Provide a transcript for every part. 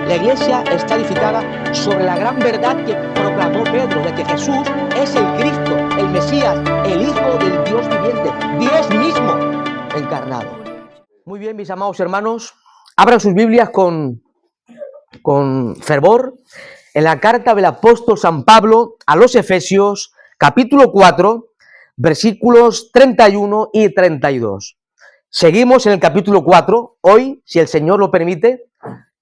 La iglesia está edificada sobre la gran verdad que proclamó Pedro, de que Jesús es el Cristo, el Mesías, el Hijo del Dios viviente, Dios mismo encarnado. Muy bien, mis amados hermanos, abran sus Biblias con fervor en la carta del apóstol San Pablo a los Efesios, capítulo 4, versículos 31 y 32. Seguimos en el capítulo 4. Hoy, si el Señor lo permite,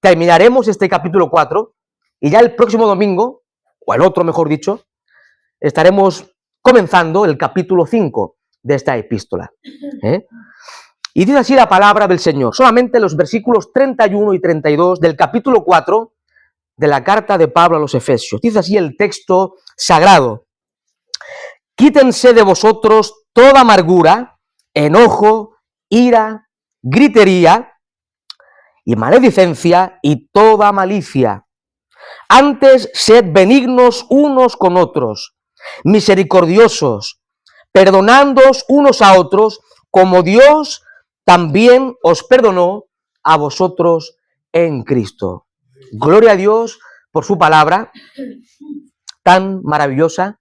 terminaremos este capítulo 4 y ya el próximo domingo, o el otro mejor dicho, estaremos comenzando el capítulo 5 de esta epístola. Y dice así la palabra del Señor, solamente los versículos 31 y 32 del capítulo 4 de la carta de Pablo a los Efesios. Dice así el texto sagrado: quítense de vosotros toda amargura, enojo, ira, gritería y maledicencia y toda malicia. Antes sed benignos unos con otros, misericordiosos, perdonándoos unos a otros, como Dios también os perdonó a vosotros en Cristo. Gloria a Dios por su palabra tan maravillosa.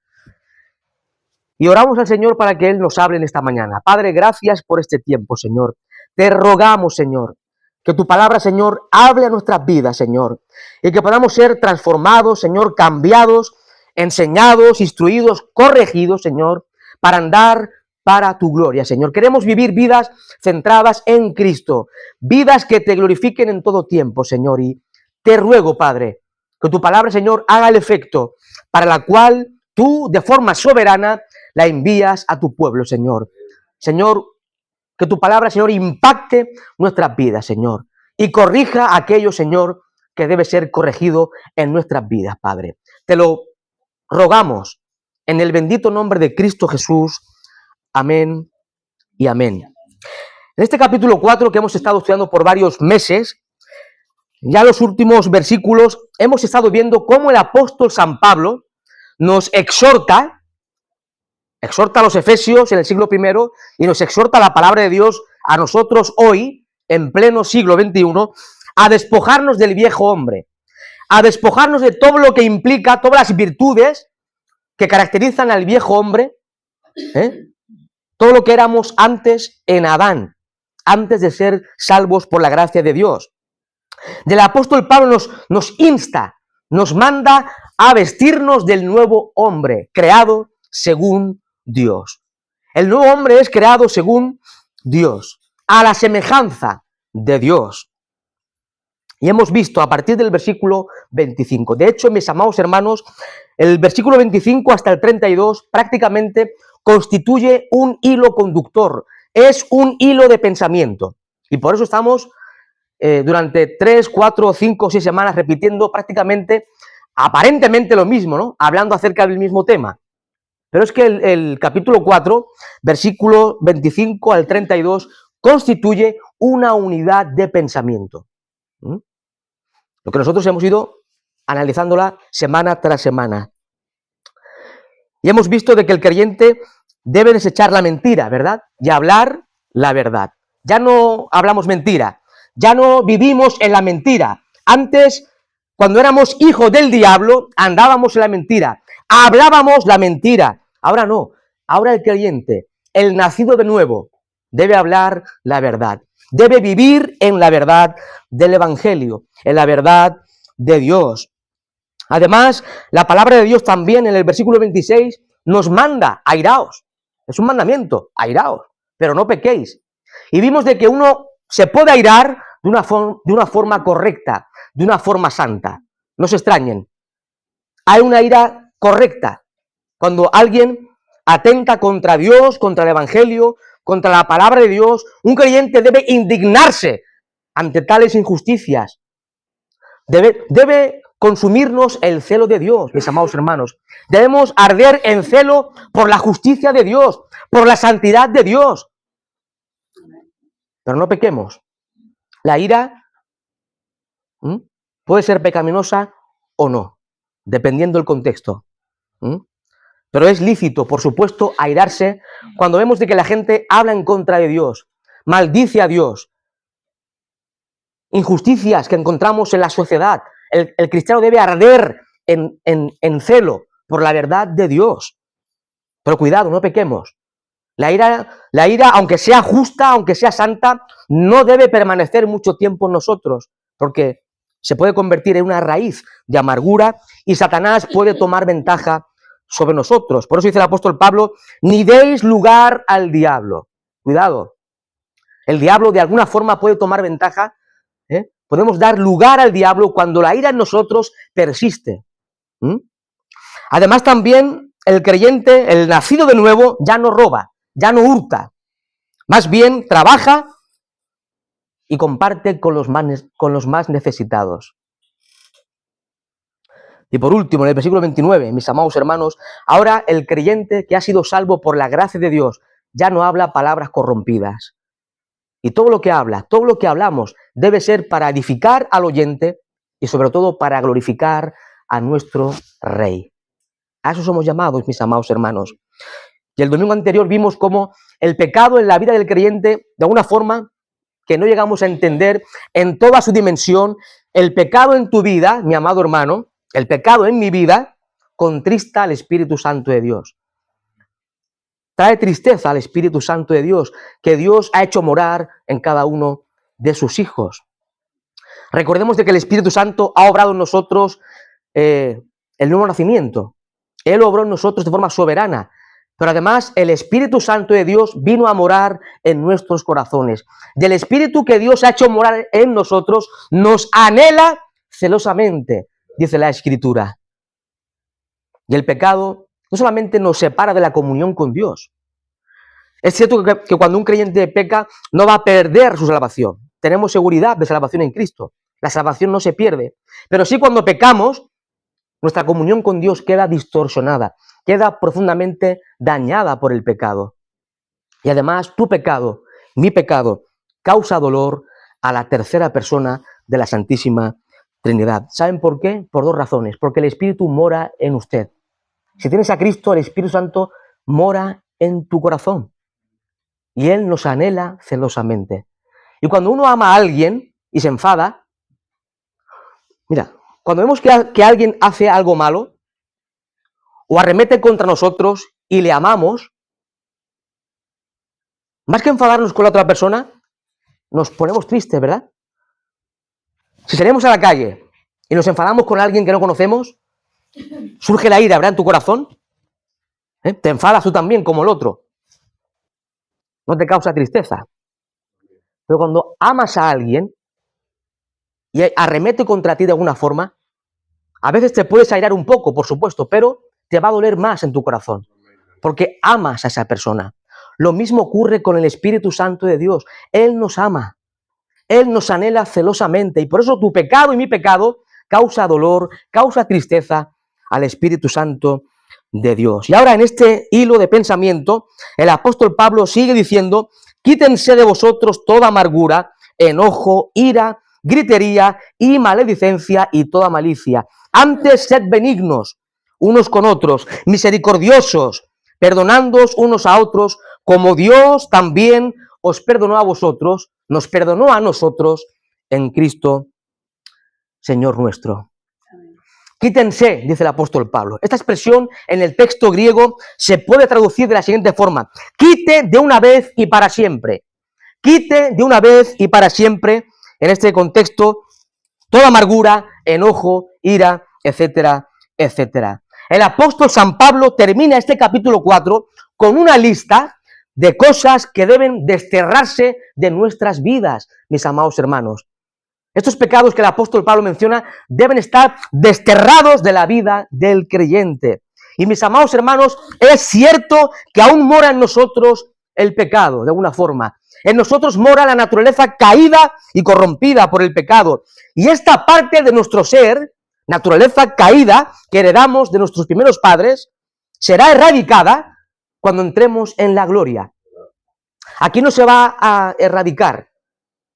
Y oramos al Señor para que Él nos hable en esta mañana. Padre, gracias por este tiempo, Señor. Te rogamos, Señor, que tu palabra, Señor, hable a nuestras vidas, Señor, y que podamos ser transformados, Señor, cambiados, enseñados, instruidos, corregidos, Señor, para andar para tu gloria, Señor. Queremos vivir vidas centradas en Cristo, vidas que te glorifiquen en todo tiempo, Señor, y te ruego, Padre, que tu palabra, Señor, haga el efecto para la cual tú, de forma soberana, la envías a tu pueblo, Señor. Señor, que tu palabra, Señor, impacte nuestras vidas, Señor, y corrija aquello, Señor, que debe ser corregido en nuestras vidas, Padre. Te lo rogamos en el bendito nombre de Cristo Jesús. Amén y amén. En este capítulo 4 que hemos estado estudiando por varios meses, ya los últimos versículos, hemos estado viendo cómo el apóstol San Pablo nos exhorta a los efesios en el siglo I y nos exhorta la palabra de Dios a nosotros hoy, en pleno siglo XXI, a despojarnos del viejo hombre, a despojarnos de todo lo que implica, todas las virtudes que caracterizan al viejo hombre, todo lo que éramos antes en Adán, antes de ser salvos por la gracia de Dios. El apóstol Pablo nos insta, nos manda a vestirnos del nuevo hombre, creado según Dios. El nuevo hombre es creado según Dios, a la semejanza de Dios. Y hemos visto a partir del versículo 25. De hecho, mis amados hermanos, el versículo 25 hasta el 32 prácticamente constituye un hilo conductor, es un hilo de pensamiento. Y por eso estamos durante 3, 4, 5, 6 semanas repitiendo prácticamente, aparentemente lo mismo, ¿no? Hablando acerca del mismo tema. Pero es que el capítulo 4, versículo 25 al 32, constituye una unidad de pensamiento. Lo que nosotros hemos ido analizándola semana tras semana. Y hemos visto de que el creyente debe desechar la mentira, ¿verdad? Y hablar la verdad. Ya no hablamos mentira, ya no vivimos en la mentira. Antes, cuando éramos hijos del diablo, andábamos en la mentira, hablábamos la mentira. Ahora no, ahora el creyente, el nacido de nuevo, debe hablar la verdad. Debe vivir en la verdad del Evangelio, en la verdad de Dios. Además, la palabra de Dios también en el versículo 26 nos manda, airaos. Es un mandamiento, airaos, pero no pequéis. Y vimos de que uno se puede airar de una forma correcta, de una forma santa. No se extrañen. Hay una ira correcta. Cuando alguien atenta contra Dios, contra el Evangelio, contra la palabra de Dios, un creyente debe indignarse ante tales injusticias. Debe consumirnos el celo de Dios, mis amados hermanos. Debemos arder en celo por la justicia de Dios, por la santidad de Dios. Pero no pequemos. La ira puede ser pecaminosa o no, dependiendo del contexto. Pero es lícito, por supuesto, airarse cuando vemos de que la gente habla en contra de Dios, maldice a Dios. Injusticias que encontramos en la sociedad, el cristiano debe arder en celo por la verdad de Dios. Pero cuidado, no pequemos. La ira, aunque sea justa, aunque sea santa, no debe permanecer mucho tiempo en nosotros, porque se puede convertir en una raíz de amargura y Satanás puede tomar ventaja sobre nosotros. Por eso dice el apóstol Pablo, ni deis lugar al diablo. Cuidado, el diablo de alguna forma puede tomar ventaja, ¿eh? Podemos dar lugar al diablo cuando la ira en nosotros persiste. Además también el creyente, el nacido de nuevo, ya no roba, ya no hurta, más bien trabaja y comparte con los más necesitados. Y por último, en el versículo 29, mis amados hermanos, ahora el creyente que ha sido salvo por la gracia de Dios ya no habla palabras corrompidas. Y todo lo que habla, todo lo que hablamos debe ser para edificar al oyente y sobre todo para glorificar a nuestro Rey. A eso somos llamados, mis amados hermanos. Y el domingo anterior vimos cómo el pecado en la vida del creyente, de alguna forma que no llegamos a entender en toda su dimensión, el pecado en tu vida, mi amado hermano, el pecado en mi vida, contrista al Espíritu Santo de Dios. Trae tristeza al Espíritu Santo de Dios, que Dios ha hecho morar en cada uno de sus hijos. Recordemos de que el Espíritu Santo ha obrado en nosotros el nuevo nacimiento. Él obró en nosotros de forma soberana. Pero además el Espíritu Santo de Dios vino a morar en nuestros corazones. Y el Espíritu que Dios ha hecho morar en nosotros nos anhela celosamente, dice la Escritura. Y el pecado no solamente nos separa de la comunión con Dios. Es cierto que cuando un creyente peca no va a perder su salvación. Tenemos seguridad de salvación en Cristo. La salvación no se pierde. Pero sí cuando pecamos, nuestra comunión con Dios queda distorsionada, queda profundamente dañada por el pecado. Y además tu pecado, mi pecado, causa dolor a la tercera persona de la Santísima Trinidad. ¿Saben por qué? Por dos razones. Porque el Espíritu mora en usted. Si tienes a Cristo, el Espíritu Santo mora en tu corazón. Y Él nos anhela celosamente. Y cuando uno ama a alguien y se enfada, mira, cuando vemos que alguien hace algo malo o arremete contra nosotros y le amamos, más que enfadarnos con la otra persona, nos ponemos tristes, ¿verdad? Si salimos a la calle y nos enfadamos con alguien que no conocemos, surge la ira, ¿verdad? En tu corazón. Te enfadas tú también como el otro. No te causa tristeza. Pero cuando amas a alguien y arremete contra ti de alguna forma, a veces te puedes airar un poco, por supuesto, pero te va a doler más en tu corazón, porque amas a esa persona. Lo mismo ocurre con el Espíritu Santo de Dios. Él nos ama, Él nos anhela celosamente, y por eso tu pecado y mi pecado causa dolor, causa tristeza al Espíritu Santo de Dios. Y ahora en este hilo de pensamiento, el apóstol Pablo sigue diciendo, quítense de vosotros toda amargura, enojo, ira, gritería y maledicencia y toda malicia. Antes sed benignos unos con otros, misericordiosos, perdonándoos unos a otros, como Dios también os perdonó a vosotros, nos perdonó a nosotros en Cristo, Señor nuestro. Quítense, dice el apóstol Pablo. Esta expresión en el texto griego se puede traducir de la siguiente forma. Quite de una vez y para siempre. Quite de una vez y para siempre, en este contexto, toda amargura, enojo, ira, etcétera, etcétera. El apóstol San Pablo termina este capítulo 4 con una lista de cosas que deben desterrarse de nuestras vidas, mis amados hermanos. Estos pecados que el apóstol Pablo menciona deben estar desterrados de la vida del creyente. Y mis amados hermanos, es cierto que aún mora en nosotros el pecado, de alguna forma. En nosotros mora la naturaleza caída y corrompida por el pecado. Y esta parte de nuestro ser, naturaleza caída, que heredamos de nuestros primeros padres, será erradicada cuando entremos en la gloria. Aquí no se va a erradicar,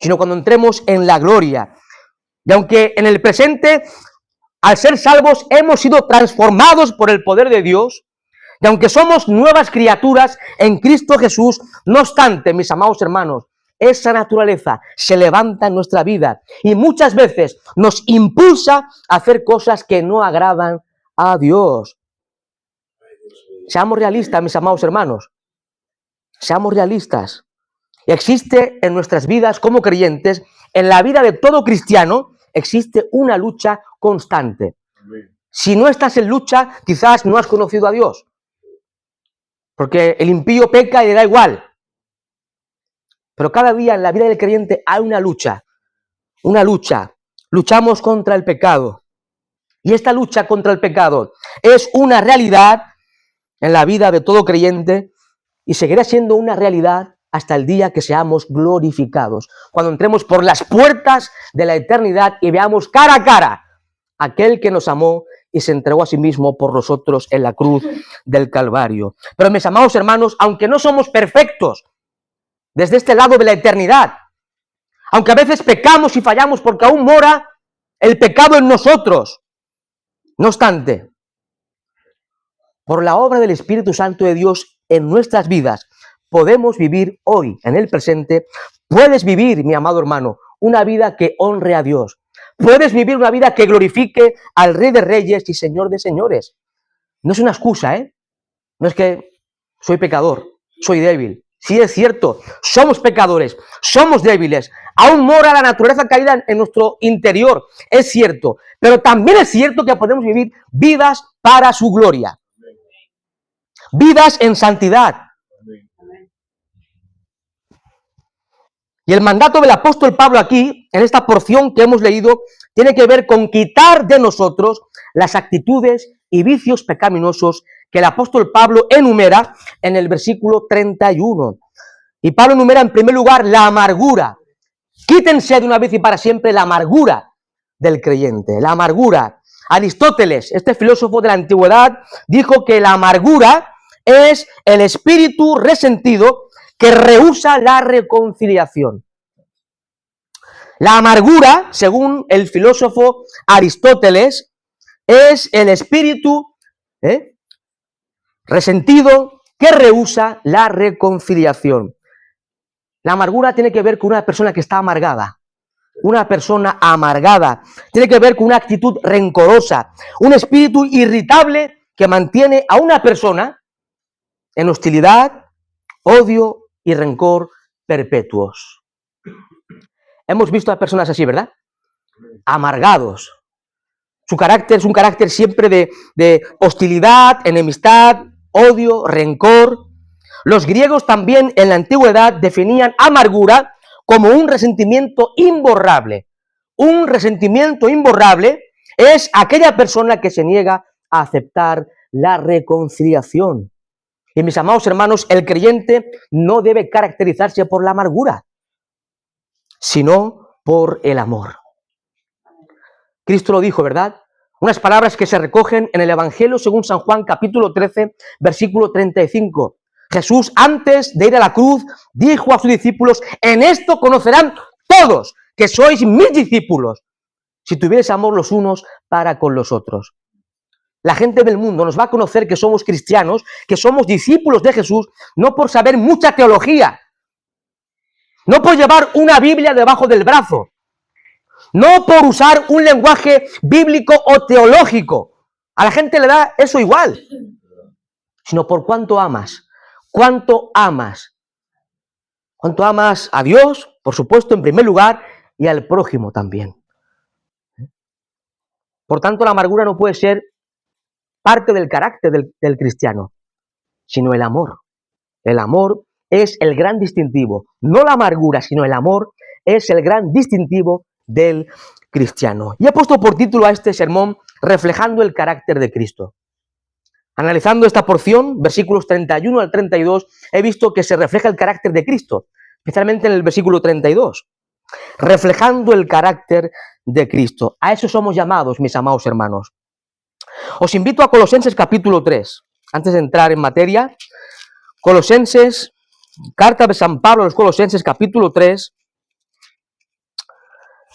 sino cuando entremos en la gloria. Y aunque en el presente, al ser salvos, hemos sido transformados por el poder de Dios, y aunque somos nuevas criaturas en Cristo Jesús, no obstante, mis amados hermanos, esa naturaleza se levanta en nuestra vida y muchas veces nos impulsa a hacer cosas que no agradan a Dios. Seamos realistas, mis amados hermanos. Seamos realistas. Existe en nuestras vidas como creyentes, en la vida de todo cristiano, existe una lucha constante. Si no estás en lucha, quizás no has conocido a Dios. Porque el impío peca y le da igual. Pero cada día en la vida del creyente hay una lucha. Una lucha. Luchamos contra el pecado. Y esta lucha contra el pecado es una realidad en la vida de todo creyente y seguirá siendo una realidad hasta el día que seamos glorificados. Cuando entremos por las puertas de la eternidad y veamos cara a cara a aquel que nos amó y se entregó a sí mismo por nosotros en la cruz del Calvario. Pero mis amados hermanos, aunque no somos perfectos desde este lado de la eternidad, aunque a veces pecamos y fallamos porque aún mora el pecado en nosotros, no obstante, por la obra del Espíritu Santo de Dios en nuestras vidas, podemos vivir hoy, en el presente. Puedes vivir, mi amado hermano, una vida que honre a Dios. Puedes vivir una vida que glorifique al Rey de Reyes y Señor de Señores. No es una excusa, ¿eh? No es que soy pecador, soy débil. Sí es cierto, somos pecadores, somos débiles. Aún mora la naturaleza caída en nuestro interior, es cierto. Pero también es cierto que podemos vivir vidas para su gloria. Vidas en santidad. Y el mandato del apóstol Pablo aquí, en esta porción que hemos leído, tiene que ver con quitar de nosotros las actitudes y vicios pecaminosos que el apóstol Pablo enumera en el versículo 31. Y Pablo enumera en primer lugar la amargura. Quítense de una vez y para siempre la amargura del creyente, la amargura. Aristóteles, este filósofo de la antigüedad, dijo que la amargura es el espíritu resentido que rehúsa la reconciliación. La amargura, según el filósofo Aristóteles, es el espíritu resentido que rehúsa la reconciliación. La amargura tiene que ver con una persona que está amargada. Una persona amargada tiene que ver con una actitud rencorosa, un espíritu irritable que mantiene a una persona en hostilidad, odio y rencor perpetuos. Hemos visto a personas así, ¿verdad? Amargados. Su carácter es un carácter siempre de hostilidad, enemistad, odio, rencor. Los griegos también en la antigüedad definían amargura como un resentimiento imborrable. Un resentimiento imborrable es aquella persona que se niega a aceptar la reconciliación. Y mis amados hermanos, el creyente no debe caracterizarse por la amargura, sino por el amor. Cristo lo dijo, ¿verdad? Unas palabras que se recogen en el Evangelio según San Juan, capítulo 13, versículo 35. Jesús, antes de ir a la cruz, dijo a sus discípulos: en esto conocerán todos que sois mis discípulos, si tuvierais amor los unos para con los otros. La gente del mundo nos va a conocer que somos cristianos, que somos discípulos de Jesús, no por saber mucha teología, no por llevar una Biblia debajo del brazo, no por usar un lenguaje bíblico o teológico. A la gente le da eso igual, sino por cuánto amas. ¿Cuánto amas? ¿Cuánto amas a Dios, por supuesto, en primer lugar, y al prójimo también? Por tanto, la amargura no puede ser parte del carácter del cristiano, sino el amor. El amor es el gran distintivo. No la amargura, sino el amor es el gran distintivo del cristiano. Y he puesto por título a este sermón: reflejando el carácter de Cristo. Analizando esta porción, versículos 31 al 32, he visto que se refleja el carácter de Cristo, especialmente en el versículo 32. Reflejando el carácter de Cristo. A eso somos llamados, mis amados hermanos. Os invito a Colosenses capítulo 3. Antes de entrar en materia, Colosenses, carta de San Pablo a los Colosenses capítulo 3,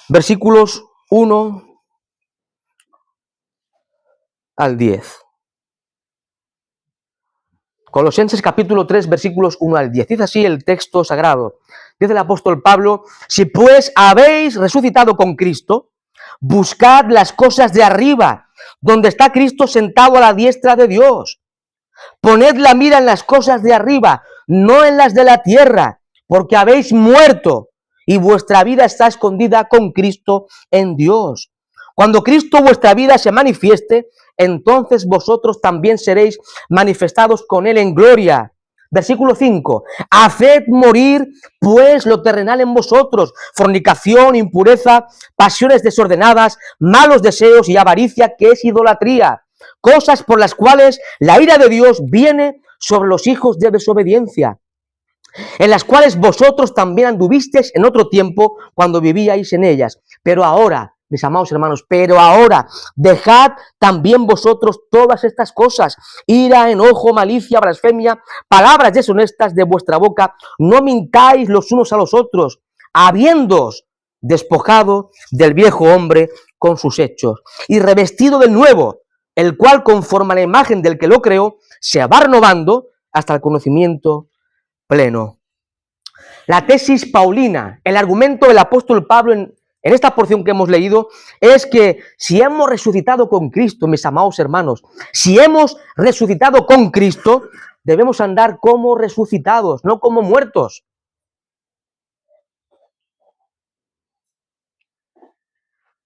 versículos 1 al 10. Colosenses capítulo 3, versículos 1 al 10. Dice así el texto sagrado. Dice el apóstol Pablo: si pues habéis resucitado con Cristo, buscad las cosas de arriba, donde está Cristo sentado a la diestra de Dios. Poned la mira en las cosas de arriba, no en las de la tierra, porque habéis muerto y vuestra vida está escondida con Cristo en Dios. Cuando Cristo vuestra vida se manifieste, entonces vosotros también seréis manifestados con Él en gloria. Versículo 5. Haced morir pues lo terrenal en vosotros: fornicación, impureza, pasiones desordenadas, malos deseos y avaricia, que es idolatría. Cosas por las cuales la ira de Dios viene sobre los hijos de desobediencia, en las cuales vosotros también anduvisteis en otro tiempo cuando vivíais en ellas. Pero ahora, mis amados hermanos, pero ahora dejad también vosotros todas estas cosas: ira, enojo, malicia, blasfemia, palabras deshonestas de vuestra boca. No mintáis los unos a los otros, habiéndoos despojado del viejo hombre con sus hechos y revestido del nuevo, el cual, conforme a la imagen del que lo creó, se va renovando hasta el conocimiento pleno. La tesis paulina, el argumento del apóstol Pablo en esta porción que hemos leído, es que si hemos resucitado con Cristo, mis amados hermanos, si hemos resucitado con Cristo, debemos andar como resucitados, no como muertos.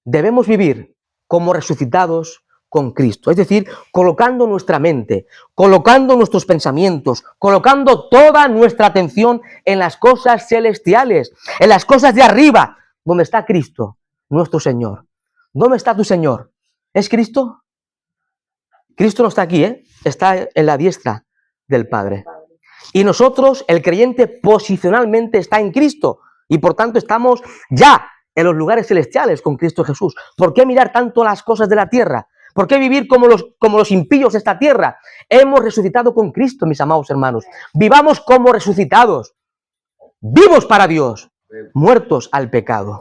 Debemos vivir como resucitados con Cristo, es decir, colocando nuestra mente, colocando nuestros pensamientos, colocando toda nuestra atención en las cosas celestiales, en las cosas de arriba, donde está Cristo, nuestro Señor. ¿Dónde está tu Señor? ¿Es Cristo? Cristo no está aquí, está en la diestra del Padre. Y nosotros, el creyente, posicionalmente está en Cristo, y por tanto estamos ya en los lugares celestiales con Cristo Jesús. ¿Por qué mirar tanto las cosas de la tierra? ¿Por qué vivir como los impíos de esta tierra? Hemos resucitado con Cristo, mis amados hermanos. Vivamos como resucitados, vivos para Dios, muertos al pecado.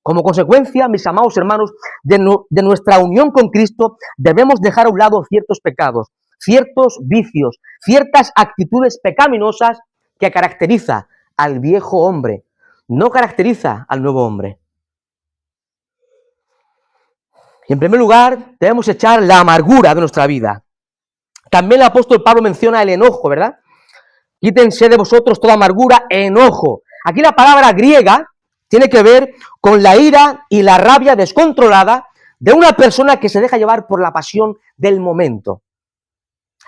Como consecuencia, mis amados hermanos, de nuestra unión con Cristo, debemos dejar a un lado ciertos pecados, ciertos vicios, ciertas actitudes pecaminosas que caracteriza al viejo hombre, no caracteriza al nuevo hombre. Y en primer lugar, debemos echar la amargura de nuestra vida. También el apóstol Pablo menciona el enojo, ¿verdad? Quítense de vosotros toda amargura, enojo. Aquí la palabra griega tiene que ver con la ira y la rabia descontrolada de una persona que se deja llevar por la pasión del momento.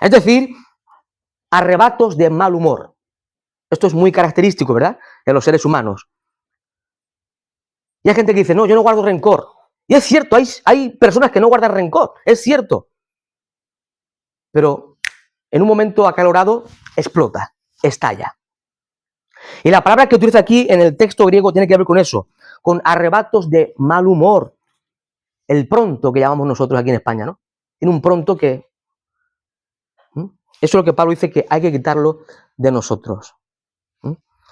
Es decir, arrebatos de mal humor. Esto es muy característico, ¿verdad?, de los seres humanos. Y hay gente que dice: no, yo no guardo rencor. Y es cierto, hay personas que no guardan rencor, es cierto. Pero en un momento acalorado explota, estalla. Y la palabra que utiliza aquí en el texto griego tiene que ver con eso, con arrebatos de mal humor. El pronto que llamamos nosotros aquí en España, ¿no? Tiene un pronto que... Eso es lo que Pablo dice, que hay que quitarlo de nosotros.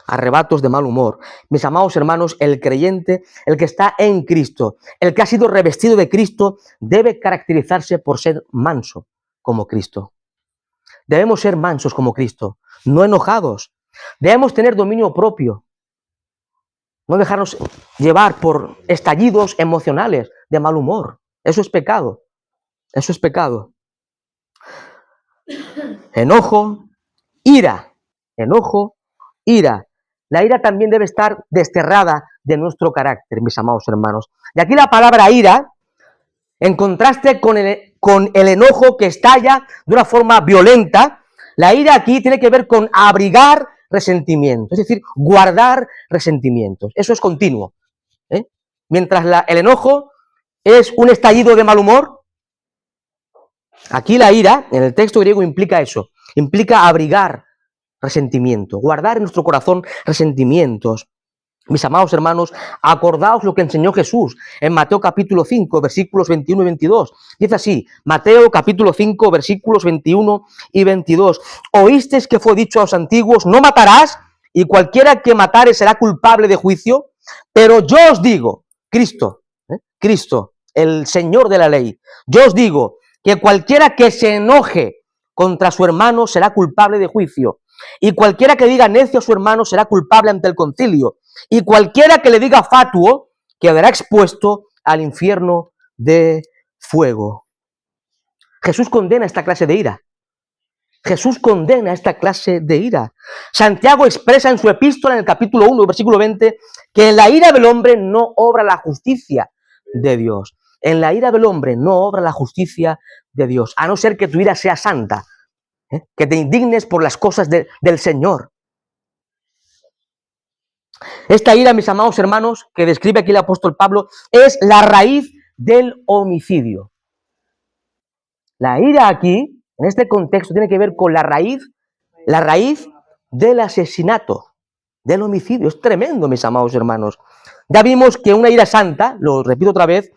Arrebatos de mal humor. Mis amados hermanos, el creyente, el que está en Cristo, el que ha sido revestido de Cristo, debe caracterizarse por ser manso como Cristo. Debemos ser mansos como Cristo, no enojados. Debemos tener dominio propio, no dejarnos llevar por estallidos emocionales de mal humor. Eso es pecado. Eso es pecado. Enojo, ira. Enojo, ira. La ira también debe estar desterrada de nuestro carácter, mis amados hermanos. Y aquí la palabra ira, en contraste con el enojo que estalla de una forma violenta, la ira aquí tiene que ver con abrigar resentimientos, es decir, guardar resentimientos. Eso es continuo. Mientras el enojo es un estallido de mal humor, aquí la ira, en el texto griego, implica eso, implica abrigar resentimiento, guardar en nuestro corazón resentimientos. Mis amados hermanos, acordaos lo que enseñó Jesús en Mateo capítulo 5, versículos 21 y 22. Dice así, Mateo capítulo 5, versículos 21 y 22. Oísteis que fue dicho a los antiguos: no matarás, y cualquiera que matare será culpable de juicio. Pero yo os digo, Cristo, el Señor de la ley, yo os digo que cualquiera que se enoje contra su hermano será culpable de juicio. Y cualquiera que diga necio a su hermano será culpable ante el concilio. Y cualquiera que le diga fatuo quedará expuesto al infierno de fuego. Jesús condena esta clase de ira. Jesús condena esta clase de ira. Santiago expresa en su epístola, en el capítulo 1, versículo 20, que en la ira del hombre no obra la justicia de Dios. En la ira del hombre no obra la justicia de Dios, a no ser que tu ira sea santa, que te indignes por las cosas del Señor. Esta ira, mis amados hermanos, que describe aquí el apóstol Pablo, es la raíz del homicidio. La ira aquí, en este contexto, tiene que ver con la raíz del asesinato, del homicidio. Es tremendo, mis amados hermanos. Ya vimos que una ira santa, lo repito otra vez,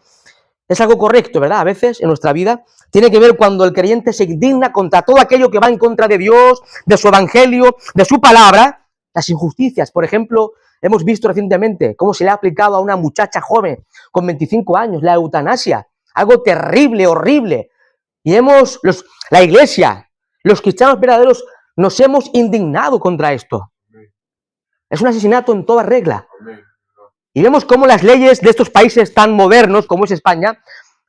es algo correcto, ¿verdad? A veces en nuestra vida tiene que ver cuando el creyente se indigna contra todo aquello que va en contra de Dios, de su evangelio, de su palabra, las injusticias. Por ejemplo, hemos visto recientemente cómo se le ha aplicado a una muchacha joven con 25 años la eutanasia. Algo terrible, horrible. Y la iglesia, los cristianos verdaderos, nos hemos indignado contra esto. Es un asesinato en toda regla. Y vemos cómo las leyes de estos países tan modernos como es España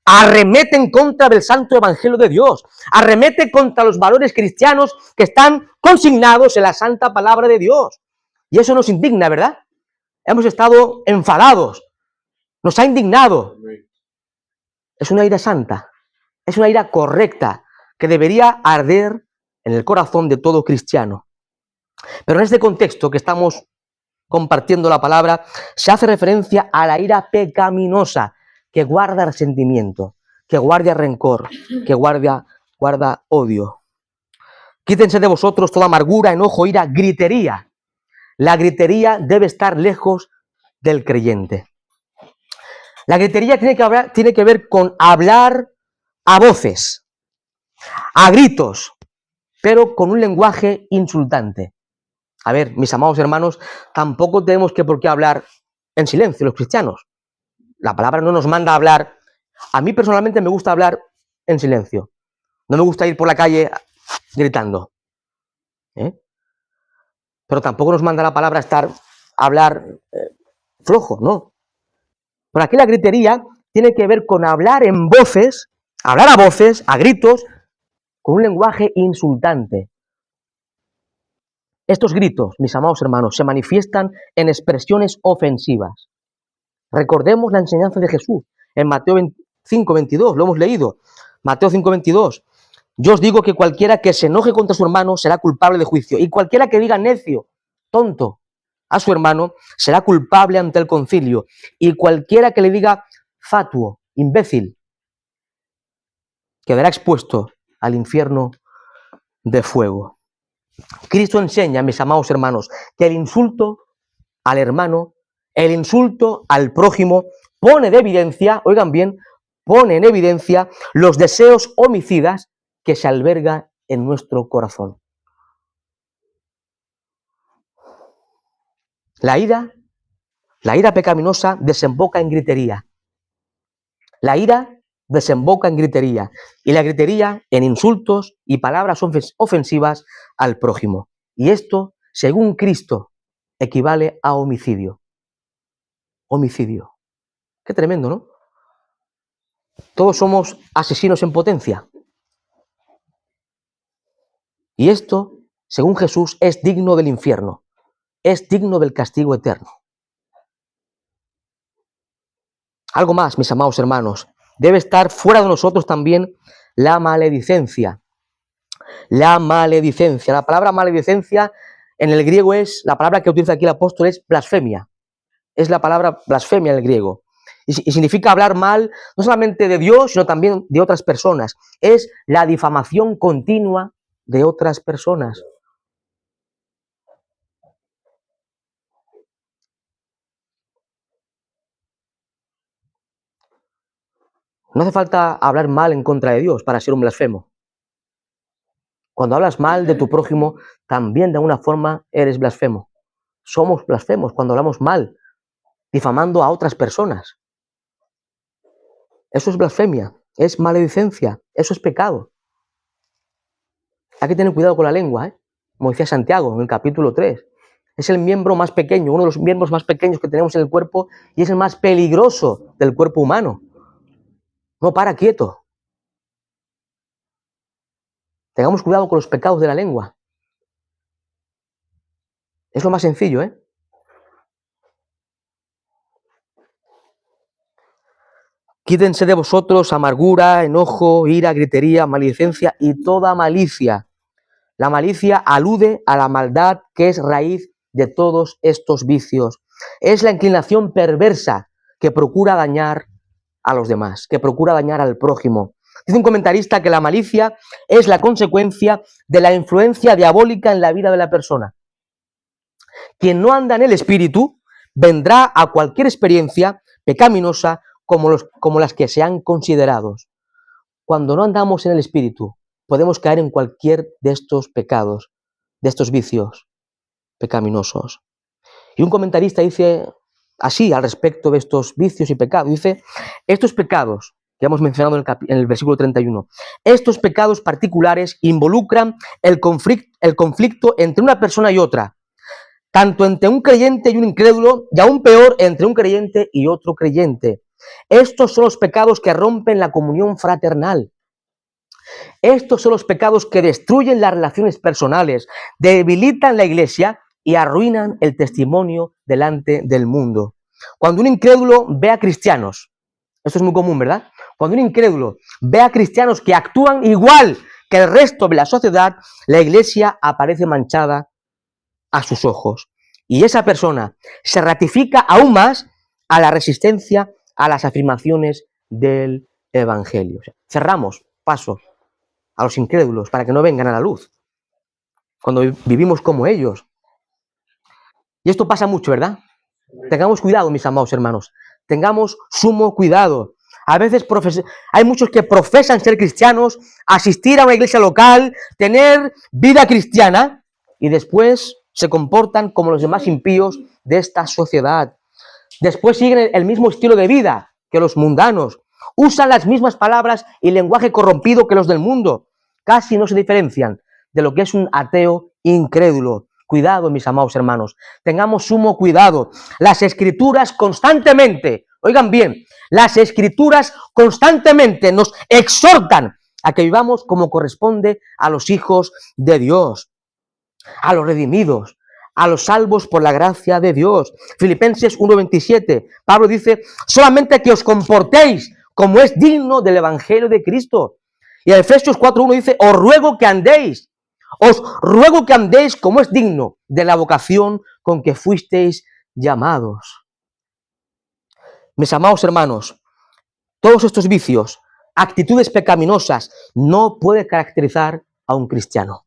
arremeten contra el santo evangelio de Dios, arremete contra los valores cristianos que están consignados en la santa palabra de Dios. Y eso nos indigna, ¿verdad? Hemos estado enfadados, nos ha indignado. Es una ira santa, es una ira correcta que debería arder en el corazón de todo cristiano. Pero en este contexto que estamos compartiendo la palabra, se hace referencia a la ira pecaminosa que guarda resentimiento, que guarda rencor, que guarda odio. Quítense de vosotros toda amargura, enojo, ira, gritería. La gritería debe estar lejos del creyente. La gritería tiene que ver con hablar a voces, a gritos, pero con un lenguaje insultante. A ver, mis amados hermanos, tampoco tenemos por qué hablar en silencio los cristianos. La palabra no nos manda a hablar. A mí personalmente me gusta hablar en silencio. No me gusta ir por la calle gritando. Pero tampoco nos manda la palabra hablar flojo, ¿no? Por aquí la gritería tiene que ver con hablar en voces, hablar a voces, a gritos, con un lenguaje insultante. Estos gritos, mis amados hermanos, se manifiestan en expresiones ofensivas. Recordemos la enseñanza de Jesús en Mateo 5:22, lo hemos leído. Mateo 5:22. Yo os digo que cualquiera que se enoje contra su hermano será culpable de juicio, y cualquiera que diga necio, tonto, a su hermano será culpable ante el concilio, y cualquiera que le diga fatuo, imbécil, quedará expuesto al infierno de fuego. Cristo enseña, mis amados hermanos, que el insulto al hermano, el insulto al prójimo, pone de evidencia, oigan bien, pone en evidencia los deseos homicidas que se alberga en nuestro corazón. La ira pecaminosa desemboca en gritería. La ira desemboca en gritería, y la gritería en insultos y palabras ofensivas al prójimo. Y esto, según Cristo, equivale a homicidio. Homicidio. Qué tremendo, ¿no? Todos somos asesinos en potencia. Y esto, según Jesús, es digno del infierno. Es digno del castigo eterno. Algo más, mis amados hermanos. Debe estar fuera de nosotros también la maledicencia. La maledicencia. La palabra maledicencia en el griego la palabra que utiliza aquí el apóstol es blasfemia. Es la palabra blasfemia en el griego. Y significa hablar mal no solamente de Dios, sino también de otras personas. Es la difamación continua de otras personas. No hace falta hablar mal en contra de Dios para ser un blasfemo. Cuando hablas mal de tu prójimo, también de alguna forma eres blasfemo. Somos blasfemos cuando hablamos mal, difamando a otras personas. Eso es blasfemia. es maledicencia, eso es pecado. Hay que tener cuidado con la lengua, ¿eh? Como decía Santiago en el capítulo 3. Es el miembro más pequeño, uno de los miembros más pequeños que tenemos en el cuerpo y es el más peligroso del cuerpo humano. No para quieto. Tengamos cuidado con los pecados de la lengua. Es lo más sencillo, ¿eh? Quítense de vosotros amargura, enojo, ira, gritería, maledicencia y toda malicia. La malicia alude a la maldad que es raíz de todos estos vicios. Es la inclinación perversa que procura dañar a los demás, que procura dañar al prójimo. Dice un comentarista que la malicia es la consecuencia de la influencia diabólica en la vida de la persona. Quien no anda en el espíritu vendrá a cualquier experiencia pecaminosa como las que sean considerados. Cuando no andamos en el espíritu, podemos caer en cualquier de estos pecados, de estos vicios pecaminosos. Y un comentarista dice así al respecto de estos vicios y pecados. Dice, estos pecados que hemos mencionado en el versículo 31, estos pecados particulares involucran el conflicto entre una persona y otra, tanto entre un creyente y un incrédulo, y aún peor, entre un creyente y otro creyente. Estos son los pecados que rompen la comunión fraternal. Estos son los pecados que destruyen las relaciones personales, debilitan la iglesia y arruinan el testimonio delante del mundo. Cuando un incrédulo ve a cristianos, esto es muy común, ¿verdad? Cuando un incrédulo ve a cristianos que actúan igual que el resto de la sociedad, la iglesia aparece manchada a sus ojos. Y esa persona se ratifica aún más a la resistencia a las afirmaciones del Evangelio. O sea, cerramos paso a los incrédulos para que no vengan a la luz cuando vivimos como ellos. Y esto pasa mucho, ¿verdad? Tengamos cuidado, mis amados hermanos. Tengamos sumo cuidado. A veces hay muchos que profesan ser cristianos, asistir a una iglesia local, tener vida cristiana y después se comportan como los demás impíos de esta sociedad. Después siguen el mismo estilo de vida que los mundanos. Usan las mismas palabras y lenguaje corrompido que los del mundo. Casi no se diferencian de lo que es un ateo incrédulo. Cuidado, mis amados hermanos. Tengamos sumo cuidado. Las escrituras constantemente, oigan bien, las escrituras constantemente nos exhortan a que vivamos como corresponde a los hijos de Dios, a los redimidos, a los salvos por la gracia de Dios. Filipenses 1:27, Pablo dice, solamente que os comportéis como es digno del Evangelio de Cristo. Y Efesios 4:1 dice, os ruego que andéis como es digno de la vocación con que fuisteis llamados. Mis amados hermanos, todos estos vicios, actitudes pecaminosas, no puede caracterizar a un cristiano.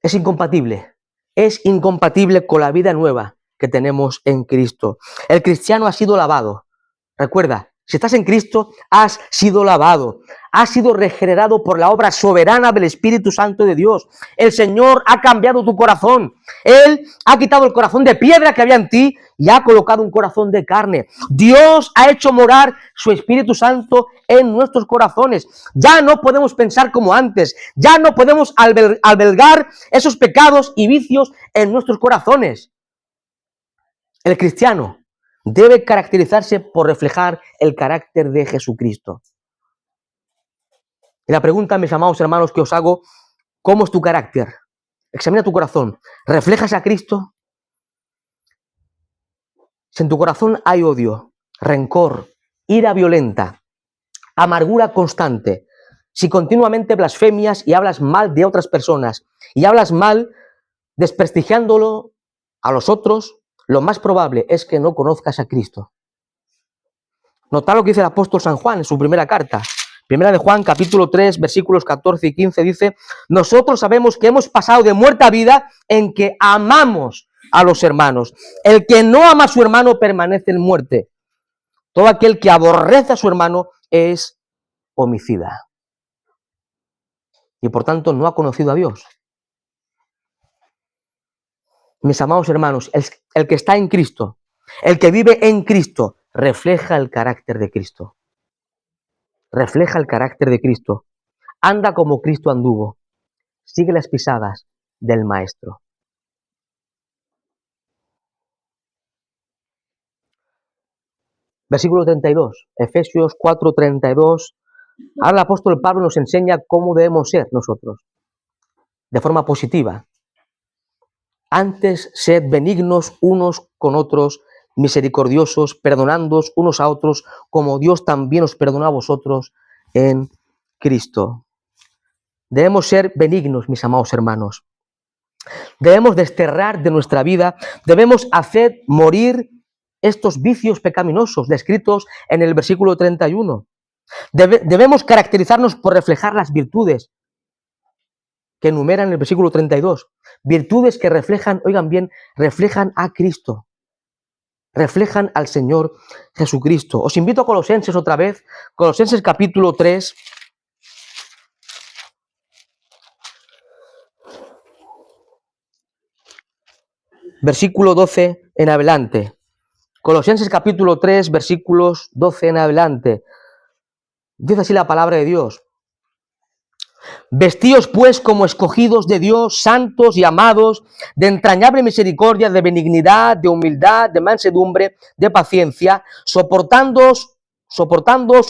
Es incompatible con la vida nueva que tenemos en Cristo. El cristiano ha sido lavado. Recuerda, si estás en Cristo, has sido lavado, has sido regenerado por la obra soberana del Espíritu Santo de Dios. El Señor ha cambiado tu corazón. Él ha quitado el corazón de piedra que había en ti y ha colocado un corazón de carne. Dios ha hecho morar su Espíritu Santo en nuestros corazones. Ya no podemos pensar como antes. Ya no podemos albergar esos pecados y vicios en nuestros corazones. El cristiano debe caracterizarse por reflejar el carácter de Jesucristo. Y la pregunta, mis amados hermanos, que os hago, ¿cómo es tu carácter? Examina tu corazón. ¿Reflejas a Cristo? Si en tu corazón hay odio, rencor, ira violenta, amargura constante, si continuamente blasfemias y hablas mal de otras personas y hablas mal desprestigiándolo a los otros, lo más probable es que no conozcas a Cristo. Notad lo que dice el apóstol San Juan en su primera carta. Primera de Juan, capítulo 3, versículos 14 y 15, dice, nosotros sabemos que hemos pasado de muerte a vida en que amamos a los hermanos. El que no ama a su hermano permanece en muerte. Todo aquel que aborrece a su hermano es homicida. Y por tanto no ha conocido a Dios. Mis amados hermanos, el que está en Cristo, el que vive en Cristo, refleja el carácter de Cristo. refleja el carácter de Cristo, anda como Cristo anduvo, sigue las pisadas del Maestro. Versículo 32, Efesios 4:32. Ahora el apóstol Pablo nos enseña cómo debemos ser nosotros, de forma positiva. Antes, sed benignos unos con otros, misericordiosos, perdonándoos unos a otros, como Dios también os perdonó a vosotros en Cristo. Debemos ser benignos, mis amados hermanos. Debemos desterrar de nuestra vida, debemos hacer morir estos vicios pecaminosos descritos en el versículo 31. Debemos caracterizarnos por reflejar las virtudes que enumeran en el versículo 32. Virtudes que reflejan, oigan bien, reflejan a Cristo. Reflejan al Señor Jesucristo. Os invito a Colosenses otra vez. Colosenses capítulo 3. Versículo 12 en adelante. Colosenses capítulo 3, versículos 12 en adelante. Dice así la palabra de Dios. Vestíos pues como escogidos de Dios, santos y amados, de entrañable misericordia, de benignidad, de humildad, de mansedumbre, de paciencia, soportándoos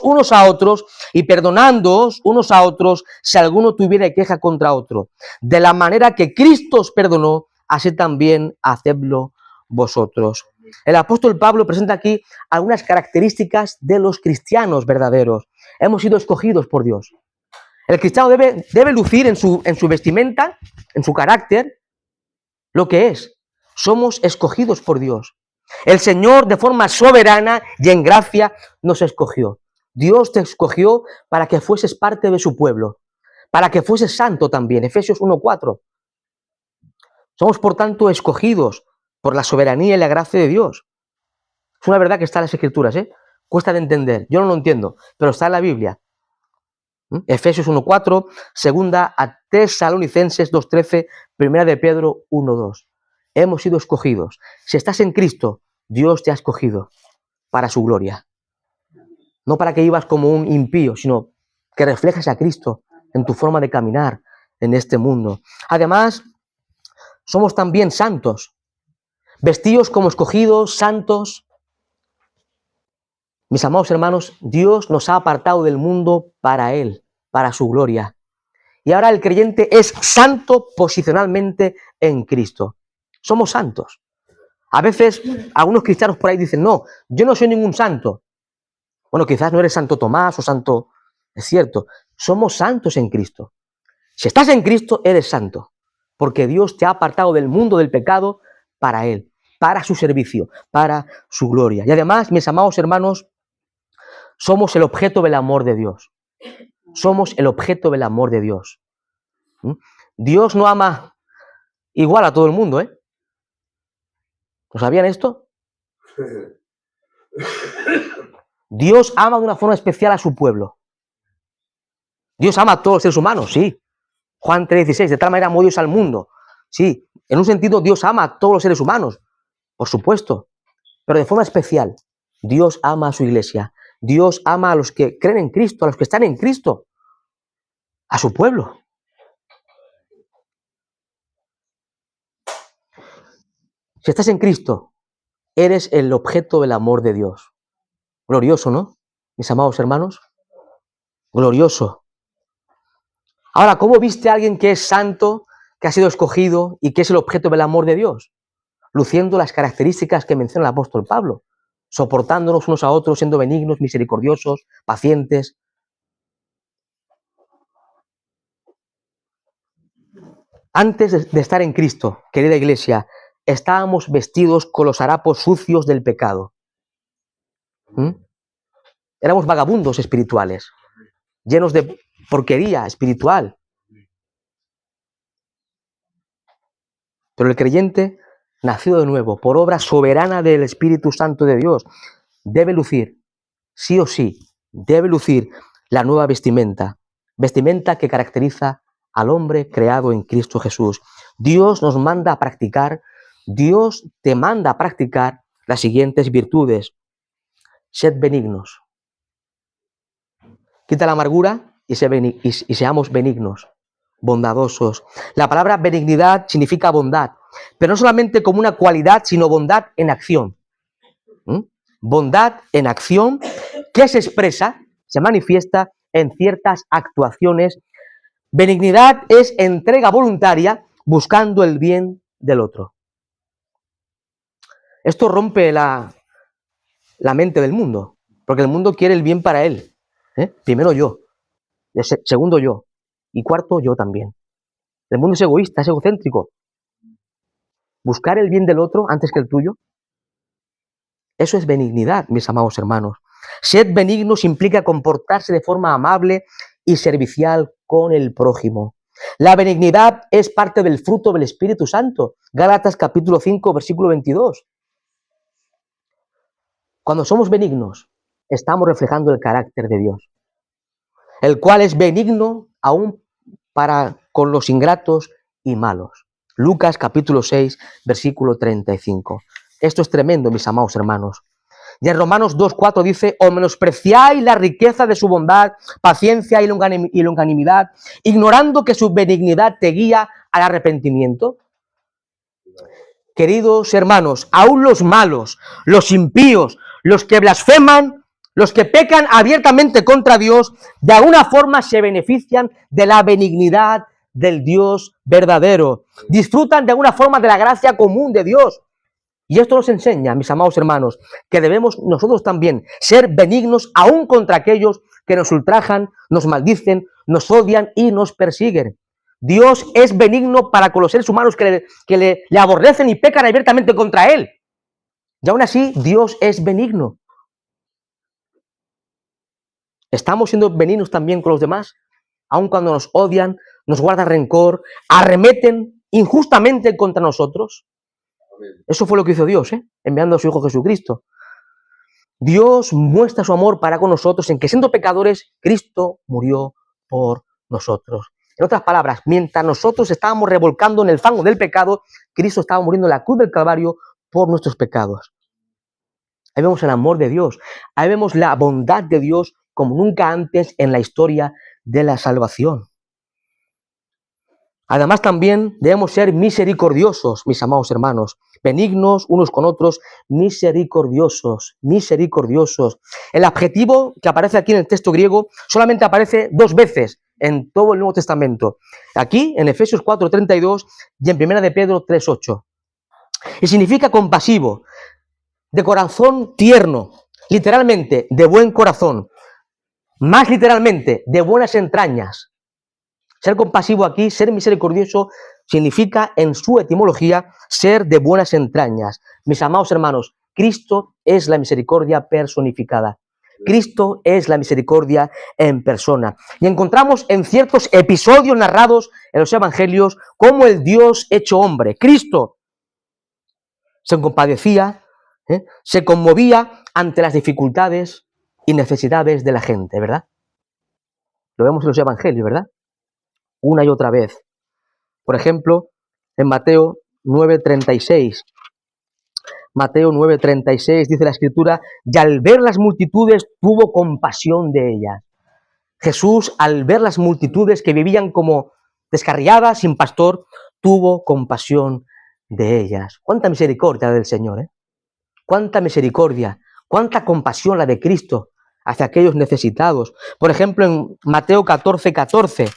unos a otros y perdonándoos unos a otros si alguno tuviera queja contra otro. De la manera que Cristo os perdonó, así también hacedlo vosotros. El apóstol Pablo presenta aquí algunas características de los cristianos verdaderos. Hemos sido escogidos por Dios. El cristiano debe lucir en su vestimenta, en su carácter, lo que es. Somos escogidos por Dios. El Señor, de forma soberana y en gracia, nos escogió. Dios te escogió para que fueses parte de su pueblo, para que fueses santo también. Efesios 1:4. Somos, por tanto, escogidos por la soberanía y la gracia de Dios. Es una verdad que está en las Escrituras, ¿eh? Cuesta de entender. Yo no lo entiendo, pero está en la Biblia. Efesios 1:4, segunda a Tesalonicenses 2:13, primera de Pedro 1:2. Hemos sido escogidos. Si estás en Cristo, Dios te ha escogido para su gloria. No para que vivas como un impío, sino que reflejes a Cristo en tu forma de caminar en este mundo. Además, somos también santos. Vestidos como escogidos, santos. Mis amados hermanos, Dios nos ha apartado del mundo para Él, para su gloria. Y ahora el creyente es santo posicionalmente en Cristo. Somos santos. A veces algunos cristianos por ahí dicen, no, yo no soy ningún santo. Bueno, quizás no eres Santo Tomás o santo... Es cierto, somos santos en Cristo. Si estás en Cristo, eres santo. Porque Dios te ha apartado del mundo del pecado para Él, para su servicio, para su gloria. Y además, mis amados hermanos, somos el objeto del amor de Dios. Somos el objeto del amor de Dios. Dios no ama igual a todo el mundo, ¿eh? ¿Lo sabían esto? Dios ama de una forma especial a su pueblo. Dios ama a todos los seres humanos, sí. Juan 3:16, de tal manera amó Dios al mundo. Sí, en un sentido Dios ama a todos los seres humanos, por supuesto. Pero de forma especial, Dios ama a su iglesia. Dios ama a los que creen en Cristo, a los que están en Cristo, a su pueblo. Si estás en Cristo, eres el objeto del amor de Dios. Glorioso, ¿no? Mis amados hermanos. Glorioso. Ahora, ¿cómo viste a alguien que es santo, que ha sido escogido y que es el objeto del amor de Dios? Luciendo las características que menciona el apóstol Pablo, soportándonos unos a otros, siendo benignos, misericordiosos, pacientes. Antes de estar en Cristo, querida iglesia, estábamos vestidos con los harapos sucios del pecado. Éramos vagabundos espirituales, llenos de porquería espiritual. Pero el creyente, nacido de nuevo, por obra soberana del Espíritu Santo de Dios, debe lucir, sí o sí, debe lucir la nueva vestimenta, vestimenta que caracteriza al hombre creado en Cristo Jesús. Dios nos manda a practicar, Dios te manda a practicar las siguientes virtudes. Sed benignos. Quita la amargura y seamos benignos, bondadosos. La palabra benignidad significa bondad, pero no solamente como una cualidad, sino bondad en acción. Bondad en acción que se expresa, se manifiesta en ciertas actuaciones. Benignidad es entrega voluntaria buscando el bien del otro. Esto rompe la mente del mundo, porque el mundo quiere el bien para él. Primero yo, segundo yo, y cuarto yo también. El mundo es egoísta, es egocéntrico. Buscar el bien del otro antes que el tuyo. Eso es benignidad, mis amados hermanos. Ser benignos implica comportarse de forma amable y servicial con el prójimo. La benignidad es parte del fruto del Espíritu Santo. Gálatas capítulo 5, versículo 22. Cuando somos benignos, estamos reflejando el carácter de Dios, el cual es benigno aún para con los ingratos y malos. Lucas capítulo 6, versículo 35. Esto es tremendo, mis amados hermanos. Y en Romanos 2:4 dice: o menospreciáis la riqueza de su bondad, paciencia y longanimidad, ignorando que su benignidad te guía al arrepentimiento. Queridos hermanos, aún los malos, los impíos, los que blasfeman, los que pecan abiertamente contra Dios, de alguna forma se benefician de la benignidad del Dios verdadero. Disfrutan de alguna forma de la gracia común de Dios. Y esto nos enseña, mis amados hermanos, que debemos nosotros también ser benignos aún contra aquellos que nos ultrajan, nos maldicen, nos odian y nos persiguen. Dios es benigno para con los seres humanos que le aborrecen y pecan abiertamente contra Él. Y aún así, Dios es benigno. ¿Estamos siendo benignos también con los demás? Aun cuando nos odian, nos guardan rencor, arremeten injustamente contra nosotros. Eso fue lo que hizo Dios, enviando a su Hijo Jesucristo. Dios muestra su amor para con nosotros en que, siendo pecadores, Cristo murió por nosotros. En otras palabras, mientras nosotros estábamos revolcando en el fango del pecado, Cristo estaba muriendo en la cruz del Calvario por nuestros pecados. Ahí vemos el amor de Dios, ahí vemos la bondad de Dios como nunca antes en la historia de la salvación. Además, también debemos ser misericordiosos, mis amados hermanos, benignos unos con otros, misericordiosos, misericordiosos. El adjetivo que aparece aquí en el texto griego solamente aparece 2 veces en todo el Nuevo Testamento. Aquí, en Efesios 4:32 y en 1 de Pedro 3:8. Y significa compasivo, de corazón tierno, literalmente, de buen corazón, más literalmente, de buenas entrañas. Ser compasivo aquí, ser misericordioso, significa en su etimología ser de buenas entrañas. Mis amados hermanos, Cristo es la misericordia personificada. Cristo es la misericordia en persona. Y encontramos en ciertos episodios narrados en los evangelios cómo el Dios hecho hombre, Cristo, se compadecía, se conmovía ante las dificultades y necesidades de la gente, ¿verdad? Lo vemos en los evangelios, ¿verdad? Una y otra vez. Por ejemplo, en Mateo 9:36. Mateo 9:36 dice la Escritura: y al ver las multitudes tuvo compasión de ellas. Jesús, al ver las multitudes que vivían como descarriadas, sin pastor, tuvo compasión de ellas. Cuánta misericordia del Señor, ¿eh? Cuánta misericordia, cuánta compasión la de Cristo hacia aquellos necesitados. Por ejemplo, en Mateo 14:14.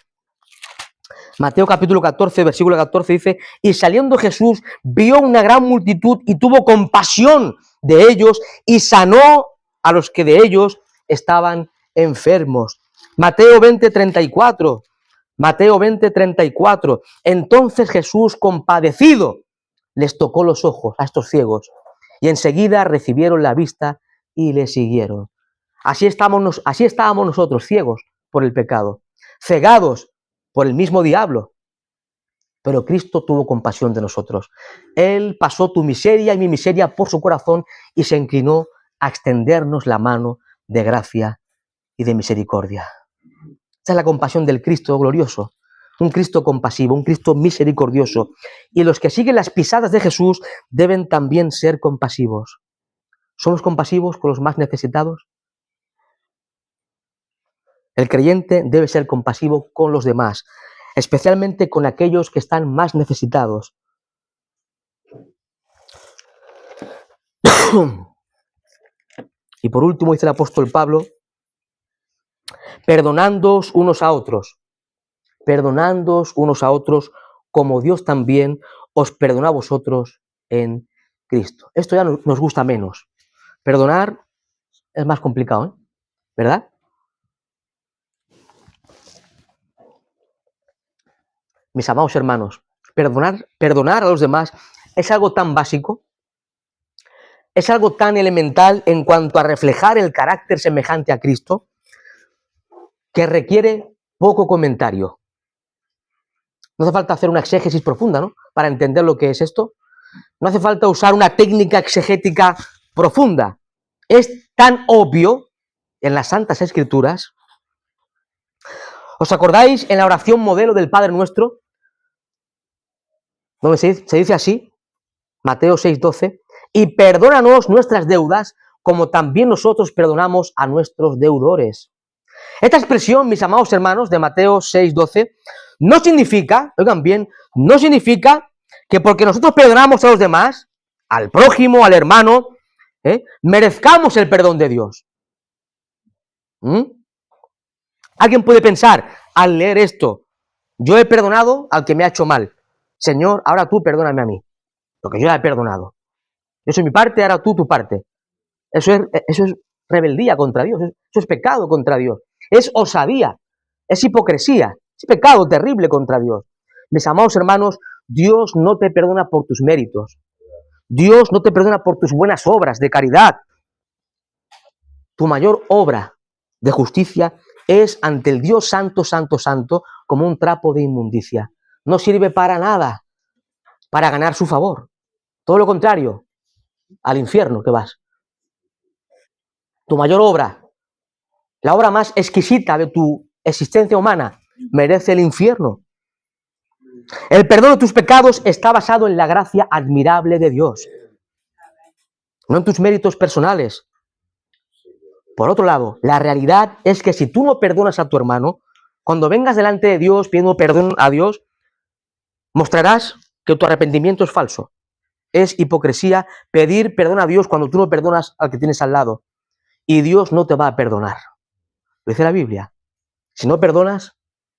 Mateo capítulo 14, versículo 14 dice: y saliendo Jesús vio una gran multitud y tuvo compasión de ellos y sanó a los que de ellos estaban enfermos. Mateo 20:34. Mateo 20:34. Entonces Jesús, compadecido, les tocó los ojos a estos ciegos y enseguida recibieron la vista y le siguieron. Así estábamos nosotros, ciegos por el pecado, cegados por el mismo diablo, pero Cristo tuvo compasión de nosotros. Él pasó tu miseria y mi miseria por su corazón y se inclinó a extendernos la mano de gracia y de misericordia. Esa es la compasión del Cristo glorioso, un Cristo compasivo, un Cristo misericordioso. Y los que siguen las pisadas de Jesús deben también ser compasivos. ¿Somos compasivos con los más necesitados? El creyente debe ser compasivo con los demás, especialmente con aquellos que están más necesitados. Y por último dice el apóstol Pablo, perdonándoos unos a otros, como Dios también os perdonó a vosotros en Cristo. Esto ya nos gusta menos. Perdonar es más complicado, ¿eh? ¿Verdad? Mis amados hermanos, perdonar a los demás es algo tan básico, es algo tan elemental en cuanto a reflejar el carácter semejante a Cristo, que requiere poco comentario. No hace falta hacer una exégesis profunda, ¿no?, para entender lo que es esto. No hace falta usar una técnica exegética profunda. Es tan obvio en las Santas Escrituras. ¿Os acordáis en la oración modelo del Padre Nuestro? Donde se dice así, Mateo 6:12, y perdónanos nuestras deudas, como también nosotros perdonamos a nuestros deudores. Esta expresión, mis amados hermanos, de Mateo 6:12, no significa, oigan bien, no significa que porque nosotros perdonamos a los demás, al prójimo, al hermano, merezcamos el perdón de Dios. Alguien puede pensar, al leer esto, yo he perdonado al que me ha hecho mal. Señor, ahora tú perdóname a mí, porque yo ya he perdonado. Yo soy mi parte, ahora tú tu parte. Eso es rebeldía contra Dios, eso es pecado contra Dios. Es osadía, es hipocresía, es pecado terrible contra Dios. Mis amados hermanos, Dios no te perdona por tus méritos. Dios no te perdona por tus buenas obras de caridad. Tu mayor obra de justicia es ante el Dios santo, santo, santo, como un trapo de inmundicia. No sirve para nada, para ganar su favor. Todo lo contrario, al infierno que vas. Tu mayor obra, la obra más exquisita de tu existencia humana, merece el infierno. El perdón de tus pecados está basado en la gracia admirable de Dios, no en tus méritos personales. Por otro lado, la realidad es que si tú no perdonas a tu hermano, cuando vengas delante de Dios pidiendo perdón a Dios, mostrarás que tu arrepentimiento es falso. Es hipocresía pedir perdón a Dios cuando tú no perdonas al que tienes al lado. Y Dios no te va a perdonar. Lo dice la Biblia. Si no perdonas,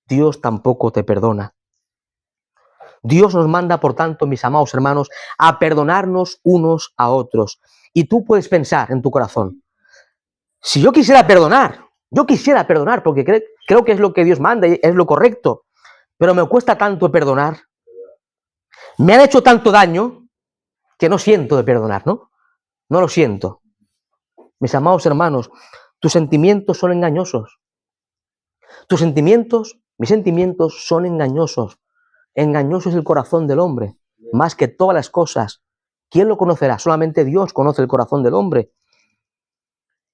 Dios tampoco te perdona. Dios nos manda, por tanto, mis amados hermanos, a perdonarnos unos a otros. Y tú puedes pensar en tu corazón, si yo quisiera perdonar porque creo que es lo que Dios manda y es lo correcto, pero me cuesta tanto perdonar, me han hecho tanto daño que no siento de perdonar, ¿no? No lo siento. Mis amados hermanos, tus sentimientos son engañosos. Mis sentimientos son engañosos. Engañoso es el corazón del hombre, más que todas las cosas. ¿Quién lo conocerá? Solamente Dios conoce el corazón del hombre.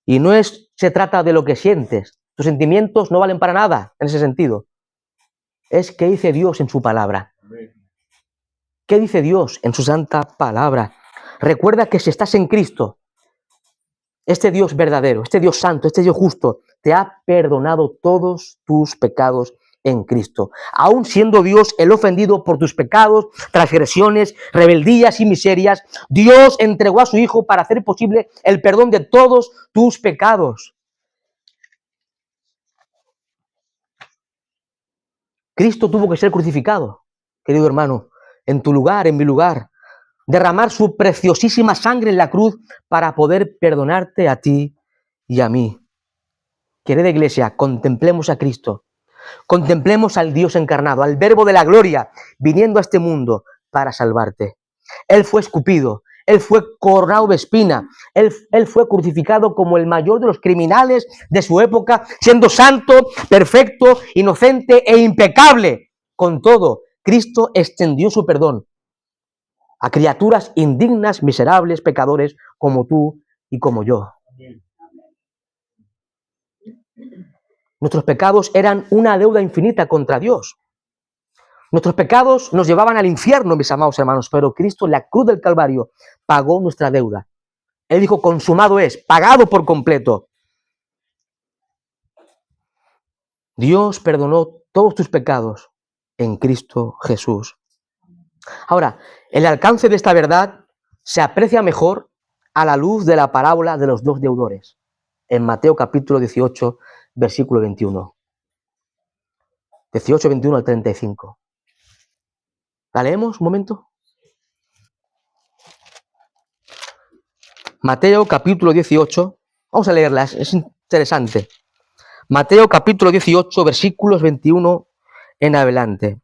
Y no se trata de lo que sientes. Tus sentimientos no valen para nada en ese sentido. Es qué dice Dios en su palabra. ¿Qué dice Dios en su santa palabra? Recuerda que si estás en Cristo, este Dios verdadero, este Dios santo, este Dios justo, te ha perdonado todos tus pecados en Cristo. Aún siendo Dios el ofendido por tus pecados, transgresiones, rebeldías y miserias, Dios entregó a su Hijo para hacer posible el perdón de todos tus pecados. Cristo tuvo que ser crucificado, querido hermano, en tu lugar, en mi lugar, derramar su preciosísima sangre en la cruz para poder perdonarte a ti y a mí. Querida iglesia, contemplemos a Cristo. Contemplemos al Dios encarnado, al Verbo de la gloria, viniendo a este mundo para salvarte. Él fue escupido, Él fue coronado de espina, él fue crucificado como el mayor de los criminales de su época, siendo santo, perfecto, inocente e impecable. Con todo, Cristo extendió su perdón a criaturas indignas, miserables, pecadores, como tú y como yo. Nuestros pecados eran una deuda infinita contra Dios. Nuestros pecados nos llevaban al infierno, mis amados hermanos, pero Cristo en la cruz del Calvario pagó nuestra deuda. Él dijo, consumado es, pagado por completo. Dios perdonó todos tus pecados en Cristo Jesús. Ahora, el alcance de esta verdad se aprecia mejor a la luz de la parábola de los dos deudores, en Mateo capítulo 18, versículo 21. 18, 21 al 35. ¿La leemos un momento? Mateo capítulo 18, vamos a leerla, es interesante. Mateo capítulo 18, versículos 21 en adelante.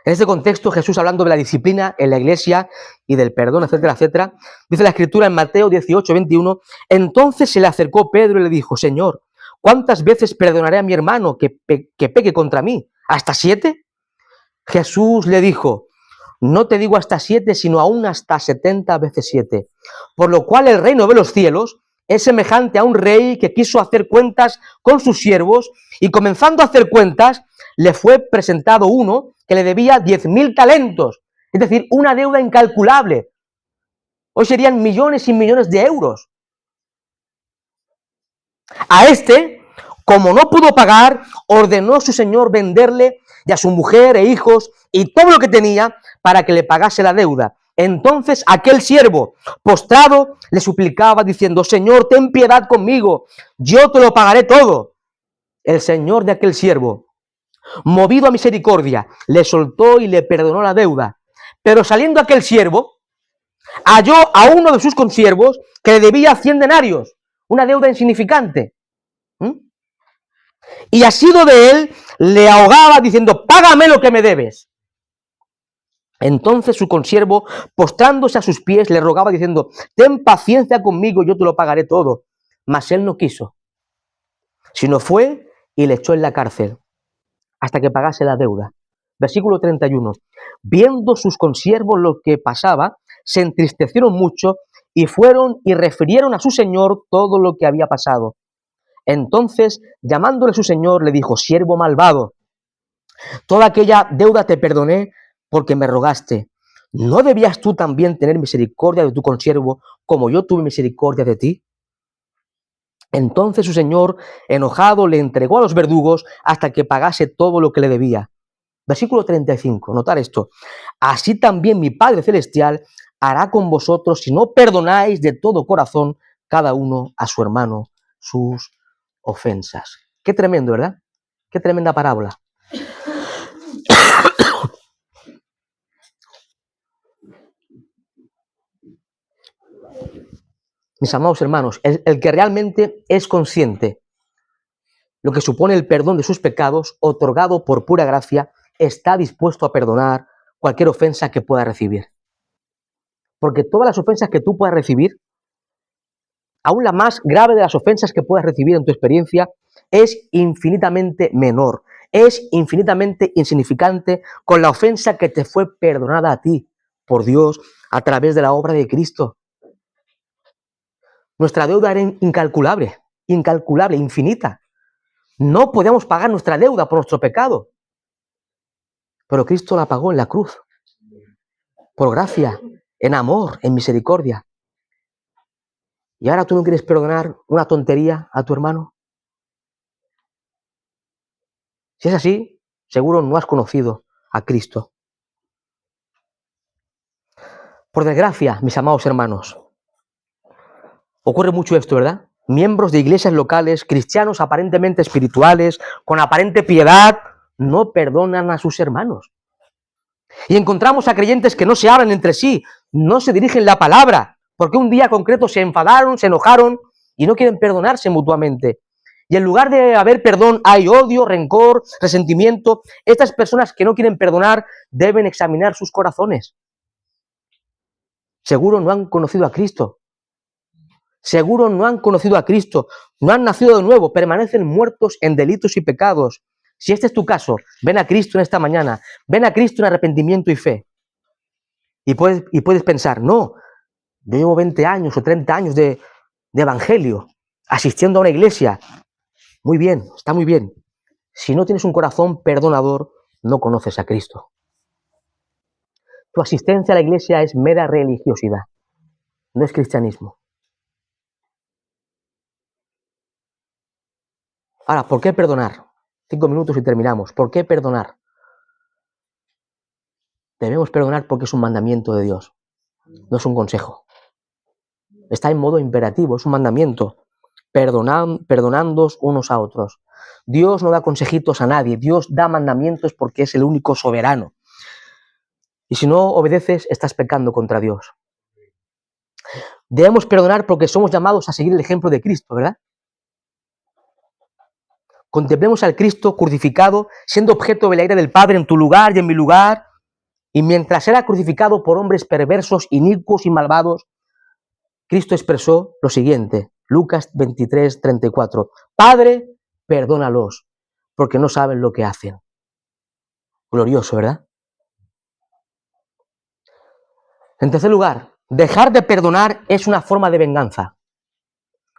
En este contexto, Jesús hablando de la disciplina en la iglesia y del perdón, etcétera, etcétera, dice la Escritura en Mateo 18, 21, entonces se le acercó Pedro y le dijo, Señor, ¿cuántas veces perdonaré a mi hermano que peque contra mí? ¿Hasta 7? Jesús le dijo, no te digo hasta 7, sino aún hasta 70 veces 7. Por lo cual el reino de los cielos es semejante a un rey que quiso hacer cuentas con sus siervos y comenzando a hacer cuentas, le fue presentado uno que le debía 10.000 talentos, es decir, una deuda incalculable. Hoy serían millones y millones de euros. A este, como no pudo pagar, ordenó su señor venderle y a su mujer e hijos y todo lo que tenía para que le pagase la deuda. Entonces aquel siervo, postrado, le suplicaba diciendo, Señor, ten piedad conmigo, yo te lo pagaré todo. El señor de aquel siervo, movido a misericordia, le soltó y le perdonó la deuda. Pero saliendo aquel siervo, halló a uno de sus consiervos que le debía 100 denarios, una deuda insignificante. Y asido de él, le ahogaba diciendo, págame lo que me debes. Entonces su consiervo, postrándose a sus pies, le rogaba diciendo, ten paciencia conmigo, yo te lo pagaré todo. Mas él no quiso, sino fue y le echó en la cárcel hasta que pagase la deuda. Versículo 31. Viendo sus consiervos lo que pasaba, se entristecieron mucho y fueron y refirieron a su señor todo lo que había pasado. Entonces, llamándole su señor, le dijo, siervo malvado, toda aquella deuda te perdoné porque me rogaste. ¿No debías tú también tener misericordia de tu consiervo como yo tuve misericordia de ti? Entonces su señor, enojado, le entregó a los verdugos hasta que pagase todo lo que le debía. Versículo 35, notar esto. Así también mi Padre Celestial hará con vosotros si no perdonáis de todo corazón cada uno a su hermano sus ofensas. Qué tremendo, ¿verdad? Qué tremenda parábola. Mis amados hermanos, el que realmente es consciente lo que supone el perdón de sus pecados, otorgado por pura gracia, está dispuesto a perdonar cualquier ofensa que pueda recibir. Porque todas las ofensas que tú puedas recibir, aún la más grave de las ofensas que puedas recibir en tu experiencia, es infinitamente menor, es infinitamente insignificante con la ofensa que te fue perdonada a ti por Dios a través de la obra de Cristo. Nuestra deuda era incalculable, infinita. No podíamos pagar nuestra deuda por nuestro pecado. Pero Cristo la pagó en la cruz, por gracia, en amor, en misericordia. ¿Y ahora tú no quieres perdonar una tontería a tu hermano? Si es así, seguro no has conocido a Cristo. Por desgracia, mis amados hermanos, ocurre mucho esto, ¿verdad? Miembros de iglesias locales, cristianos aparentemente espirituales, con aparente piedad, no perdonan a sus hermanos. Y encontramos a creyentes que no se hablan entre sí, no se dirigen la palabra, porque un día concreto se enfadaron, se enojaron y no quieren perdonarse mutuamente. Y en lugar de haber perdón, hay odio, rencor, resentimiento. Estas personas que no quieren perdonar deben examinar sus corazones. Seguro no han conocido a Cristo. Seguro no han conocido a Cristo, no han nacido de nuevo, permanecen muertos en delitos y pecados. Si este es tu caso, ven a Cristo en esta mañana, ven a Cristo en arrepentimiento y fe. Y puedes pensar, no, yo llevo 20 años o 30 años de evangelio, asistiendo a una iglesia. Muy bien, está muy bien. Si no tienes un corazón perdonador, no conoces a Cristo. Tu asistencia a la iglesia es mera religiosidad, no es cristianismo. Ahora, ¿por qué perdonar? 5 minutos y terminamos. ¿Por qué perdonar? Debemos perdonar porque es un mandamiento de Dios, no es un consejo. Está en modo imperativo, es un mandamiento. Perdonándoos unos a otros. Dios no da consejitos a nadie, Dios da mandamientos porque es el único soberano. Y si no obedeces, estás pecando contra Dios. Debemos perdonar porque somos llamados a seguir el ejemplo de Cristo, ¿verdad? Contemplemos al Cristo crucificado, siendo objeto de la ira del Padre en tu lugar y en mi lugar, y mientras era crucificado por hombres perversos, inicuos y malvados, Cristo expresó lo siguiente, Lucas 23, 34. Padre, perdónalos, porque no saben lo que hacen. Glorioso, ¿verdad? En tercer lugar, dejar de perdonar es una forma de venganza.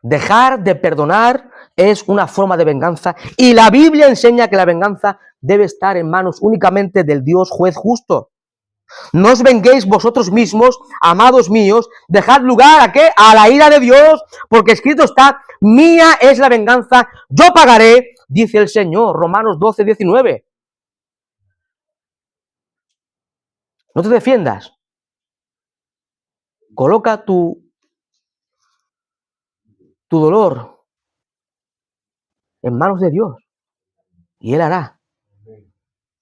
Dejar de perdonar es una forma de venganza y la Biblia enseña que la venganza debe estar en manos únicamente del Dios juez justo. No os venguéis vosotros mismos, amados míos, dejad lugar ¿a qué? A la ira de Dios, porque escrito está, mía es la venganza, yo pagaré, dice el Señor, Romanos 12, 19. No te defiendas. Coloca tu dolor en manos de Dios y Él hará.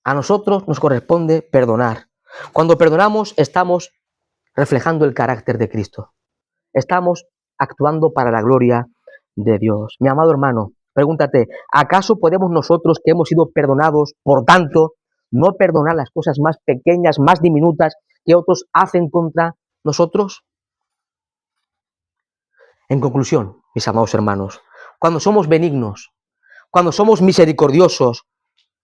A nosotros nos corresponde perdonar. Cuando perdonamos, estamos reflejando el carácter de Cristo. Estamos actuando para la gloria de Dios. Mi amado hermano, pregúntate, ¿acaso podemos nosotros que hemos sido perdonados, por tanto, no perdonar las cosas más pequeñas, más diminutas que otros hacen contra nosotros? En conclusión, mis amados hermanos, cuando somos benignos, cuando somos misericordiosos,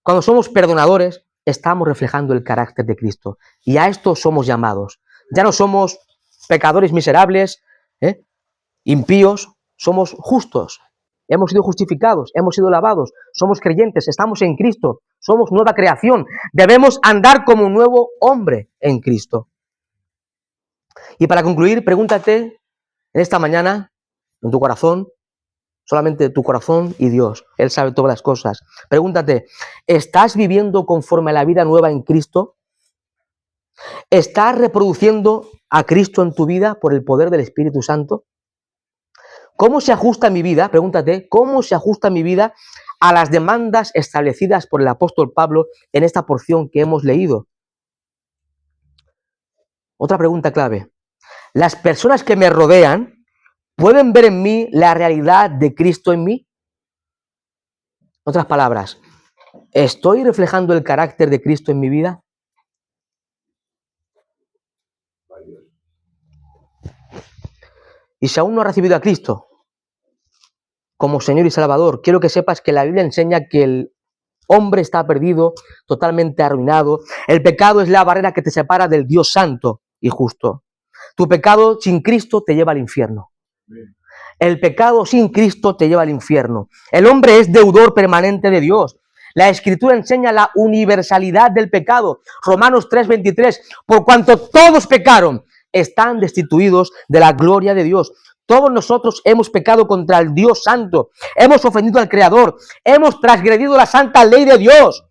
cuando somos perdonadores, estamos reflejando el carácter de Cristo. Y a esto somos llamados. Ya no somos pecadores miserables, impíos, somos justos. Hemos sido justificados, hemos sido lavados, somos creyentes, estamos en Cristo, somos nueva creación. Debemos andar como un nuevo hombre en Cristo. Y para concluir, pregúntate en esta mañana, en tu corazón, solamente tu corazón y Dios, Él sabe todas las cosas. Pregúntate, ¿estás viviendo conforme a la vida nueva en Cristo? ¿Estás reproduciendo a Cristo en tu vida por el poder del Espíritu Santo? ¿Cómo se ajusta mi vida? Pregúntate, ¿cómo se ajusta mi vida a las demandas establecidas por el apóstol Pablo en esta porción que hemos leído? Otra pregunta clave. ¿Las personas que me rodean pueden ver en mí la realidad de Cristo en mí? En otras palabras, ¿estoy reflejando el carácter de Cristo en mi vida? Y si aún no has recibido a Cristo como Señor y Salvador, quiero que sepas que la Biblia enseña que el hombre está perdido, totalmente arruinado. El pecado es la barrera que te separa del Dios santo y justo. Tu pecado sin Cristo te lleva al infierno. El pecado sin Cristo te lleva al infierno. El hombre es deudor permanente de Dios. La Escritura enseña la universalidad del pecado. Romanos 3:23, por cuanto todos pecaron, están destituidos de la gloria de Dios. Todos nosotros hemos pecado contra el Dios santo, hemos ofendido al Creador, hemos transgredido la santa ley de Dios.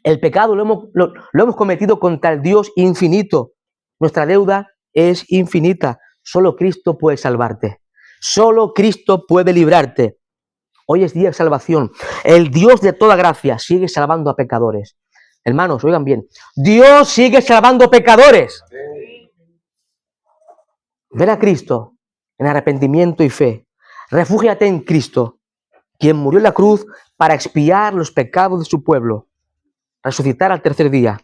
El pecado lo hemos cometido contra el Dios infinito. Nuestra deuda es infinita. Solo Cristo puede salvarte. Solo Cristo puede librarte. Hoy es día de salvación. El Dios de toda gracia sigue salvando a pecadores. Hermanos, oigan bien. Dios sigue salvando pecadores. Ven a Cristo en arrepentimiento y fe. Refúgiate en Cristo, quien murió en la cruz para expiar los pecados de su pueblo, resucitar al tercer día,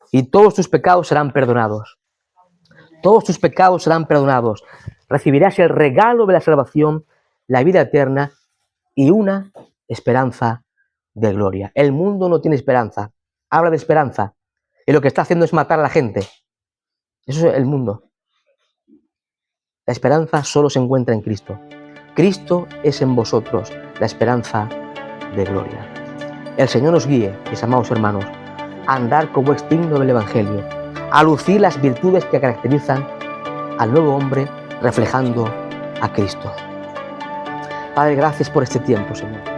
y todos tus pecados serán perdonados. Todos tus pecados serán perdonados. Recibirás el regalo de la salvación, la vida eterna y una esperanza de gloria. El mundo no tiene esperanza. Habla de esperanza. Y lo que está haciendo es matar a la gente. Eso es el mundo. La esperanza solo se encuentra en Cristo. Cristo es en vosotros la esperanza de gloria. El Señor nos guíe, mis amados hermanos, a andar como es digno del Evangelio, a lucir las virtudes que caracterizan al nuevo hombre reflejando a Cristo. Padre, gracias por este tiempo, Señor.